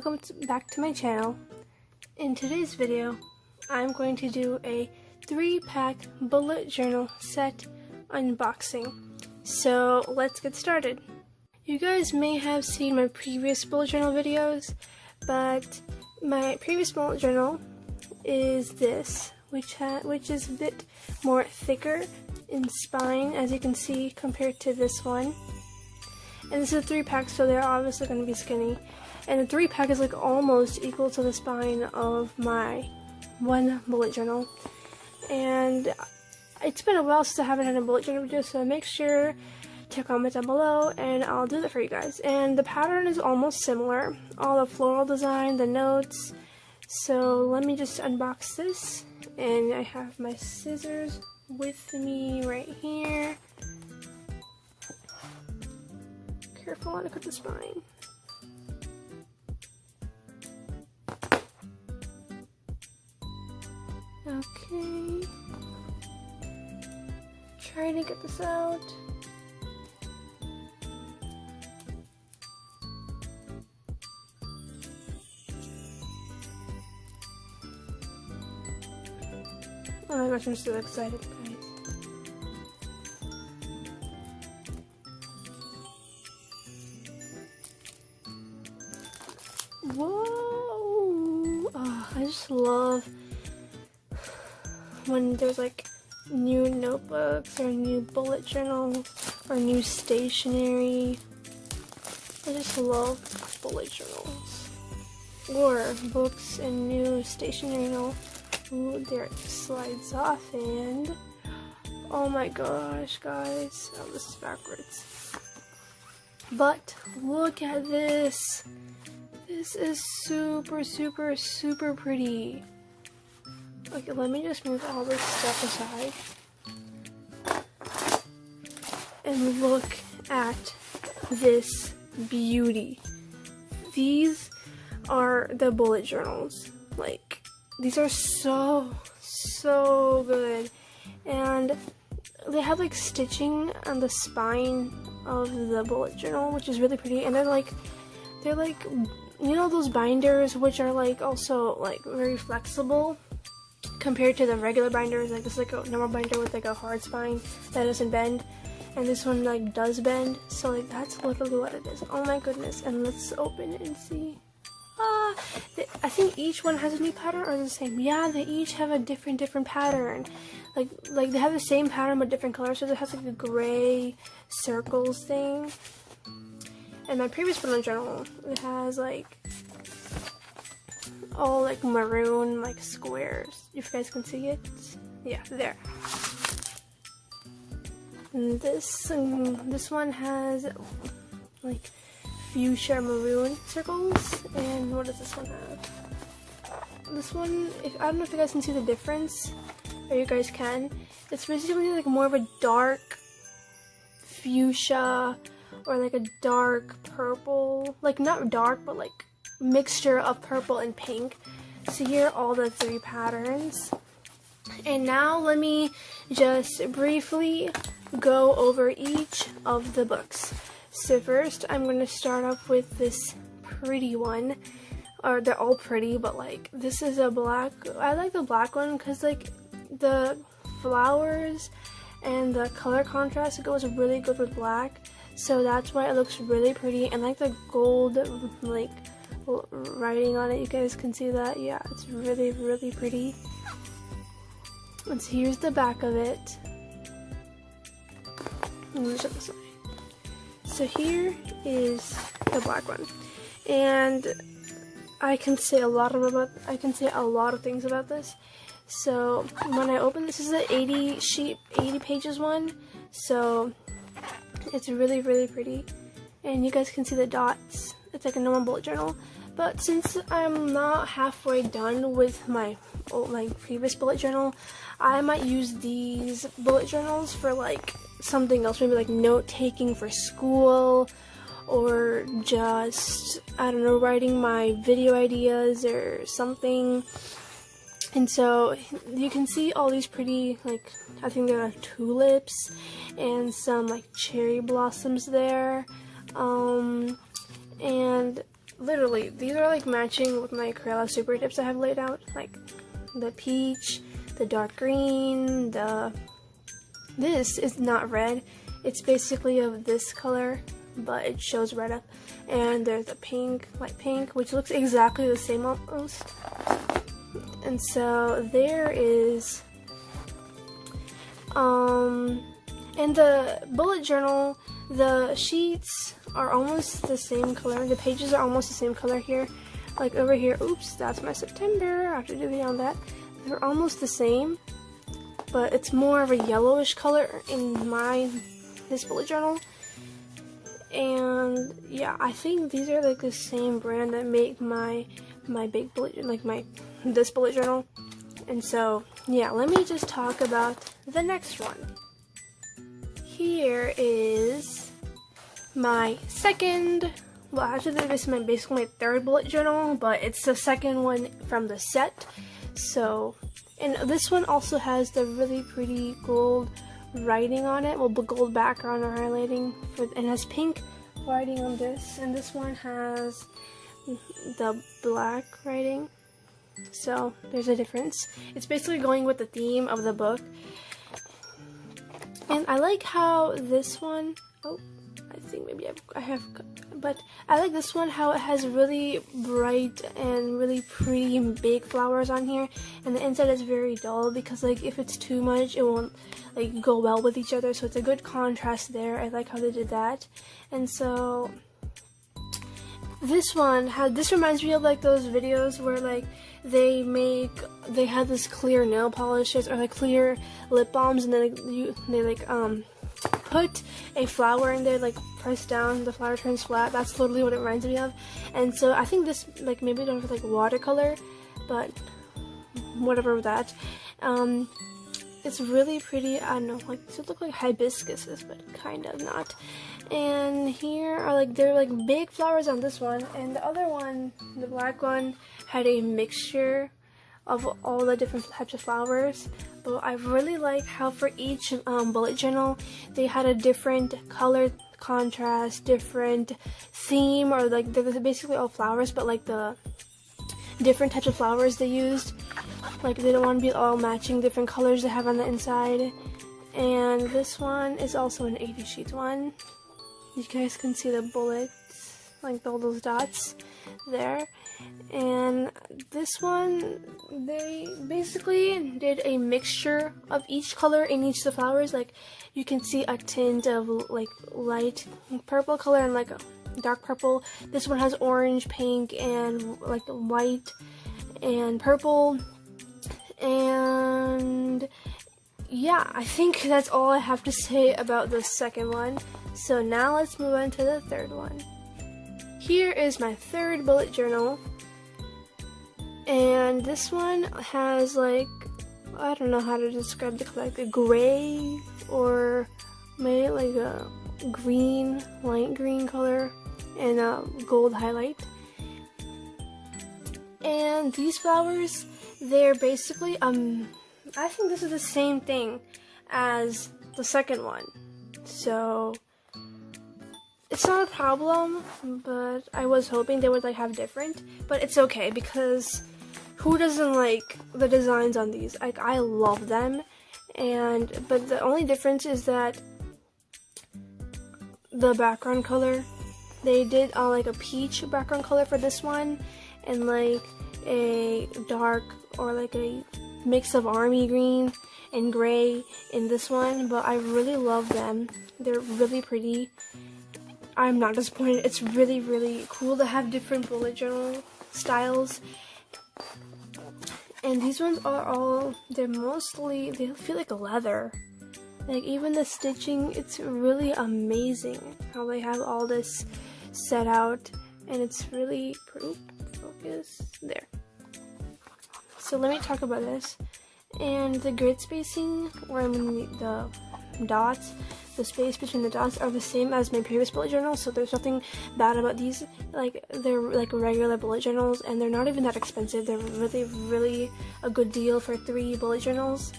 welcome back to my channel. In today's video, I'm going to do a 3-pack bullet journal set unboxing. So let's get started. You guys may have seen my previous bullet journal videos, but my previous bullet journal is this, which is a bit more thicker in spine, as you can see, compared to this one. And this is a 3-pack, so they're obviously going to be skinny. And the 3-pack is like almost equal to the spine of my one bullet journal. And it's been a while since I haven't had a bullet journal video, so make sure to comment down below and I'll do that for you guys. And the pattern is almost similar. All the floral design, the notes. So let me just unbox this. And I have my scissors with me right here. Careful not to cut the spine. Okay. Trying to get this out. Oh my gosh, I'm so excited, guys. Whoa! Oh, I just love when there's like new notebooks or new bullet journals or new stationery. I just love bullet journals. Or books and new stationery. Ooh, there it slides off, and oh my gosh, guys. Oh, this is backwards. But look at this. This is super, super, super pretty. Okay, let me just move all this stuff aside. And look at this beauty. These are the bullet journals. Like, these are so good. And they have like stitching on the spine of the bullet journal, which is really pretty. And they're like, you know those binders which are like also like very flexible compared to the regular binders? Like this is like a normal binder with like a hard spine that doesn't bend, and this one like does bend. So like that's literally what it is. Oh my goodness. And let's open it and see. I think each one has a new pattern, or the same. Yeah, they each have a different pattern. Like they have the same pattern but different colors. So it has like a gray circles thing. And my previous bullet journal, it has like all like maroon like squares. If you guys can see it, yeah, there. And this one has like fuchsia maroon circles. And what does this one have? This one, I don't know if you guys can see the difference, or you guys can. It's basically like more of a dark fuchsia, or like a dark purple, like not dark, but like mixture of purple and pink. So here are all the 3 patterns. And now let me just briefly go over each of the books. So first I'm going to start off with this pretty one. Or they're all pretty, but like this is a black. I like the black one because like the flowers and the color contrast goes really good with black. So that's why it looks really pretty, and like the gold like writing on it, you guys can see that. Yeah, it's really pretty. And so here's the back of it. Let me show this way. So here is the black one, and I can say a lot of things about this. So when I open this, is an 80 pages one. So it's really pretty, and you guys can see the dots. It's like a normal bullet journal, but since I'm not halfway done with my previous bullet journal, I might use these bullet journals for like something else, maybe like note taking for school, or just, I don't know, writing my video ideas or something. And so you can see all these pretty, like, I think there are tulips and some like cherry blossoms there. And literally, these are like matching with my Crayola super tips I have laid out. Like the peach, the dark green, this is not red. It's basically of this color, but it shows red up. And there's the pink, light pink, which looks exactly the same almost. And so there is, in the bullet journal, the sheets are almost the same color. The pages are almost the same color here. Like over here, oops, that's my September. I have to do a video on that. They're almost the same, but it's more of a yellowish color in this bullet journal. And yeah, I think these are like the same brand that make my big bullet, like this bullet journal. And so yeah, let me just talk about the next one. Here is my second, well actually this is basically my third bullet journal, but it's the second one from the set. So, and this one also has the really pretty gold writing on it, well, the gold background or highlighting, and has pink writing on this, and this one has the black writing. So there's a difference. It's basically going with the theme of the book. And I like how this one, oh, I think maybe I have, but I like this one, how it has really bright and really pretty and big flowers on here, and the inside is very dull, because like if it's too much it won't like go well with each other, so it's a good contrast there. I like how they did that. And so this reminds me of like those videos where like they have this clear nail polishes or like clear lip balms, and then they put a flower in there, like press down, the flower turns flat. That's totally what it reminds me of. And so I think this, like, maybe don't have like watercolor, but whatever with that. It's really pretty. I don't know, like these look like hibiscuses, but kind of not. And here are like, they're like big flowers on this one, and the other one, the black one, had a mixture of all the different types of flowers. But I really like how for each bullet journal they had a different color contrast, different theme, or like they're basically all flowers, but like the different types of flowers they used. Like they don't want to be all matching different colors they have on the inside. And this one is also an 80 sheet one. You guys can see the bullets, like all those dots there. And this one, they basically did a mixture of each color in each of the flowers. Like you can see a tint of like light purple color and like a dark purple. This one has orange, pink, and like white and purple. And yeah, I think that's all I have to say about the second one. So now let's move on to the third one. Here is my third bullet journal. And this one has like, I don't know how to describe the color, like a gray or maybe like a green, light green color, and a gold highlight. And these flowers, they're basically, I think this is the same thing as the second one. So it's not a problem, but I was hoping they would like have different, but it's okay because who doesn't like the designs on these? Like I love them, but the only difference is that the background color, they did like a peach background color for this one, and like a dark or like a mix of army green and gray in this one. But I really love them. They're really pretty. I'm not disappointed. It's really, really cool to have different bullet journal styles. And these ones are all, they feel like leather. Like even the stitching, it's really amazing how they have all this set out, and it's really pretty. Focus there. So let me talk about this. And the grid spacing, or I mean the dots, the space between the dots are the same as my previous bullet journal, so there's nothing bad about these. Like they're like regular bullet journals, and they're not even that expensive. They're really, really a good deal for 3 bullet journals.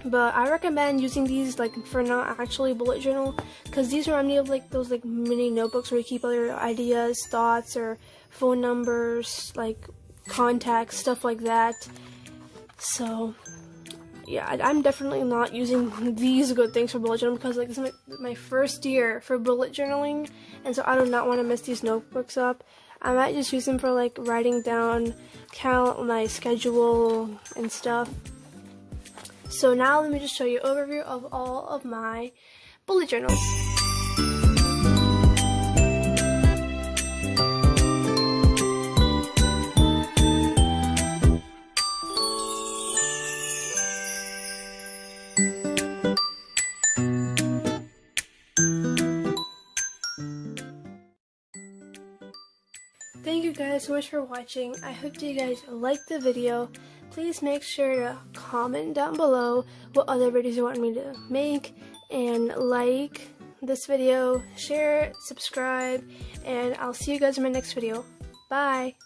But I recommend using these like for not actually bullet journal, because these remind me of like those like mini notebooks where you keep all your ideas, thoughts, or phone numbers, like contacts, stuff like that. So yeah, I'm definitely not using these good things for bullet journaling, because like this is my first year for bullet journaling, and so I do not want to mess these notebooks up. I might just use them for like writing down, count my schedule and stuff. So now let me just show you an overview of all of my bullet journals. Thank you guys so much for watching. I hope you guys liked the video. Please make sure to comment down below what other videos you want me to make, and like this video, share it, subscribe, and I'll see you guys in my next video. Bye!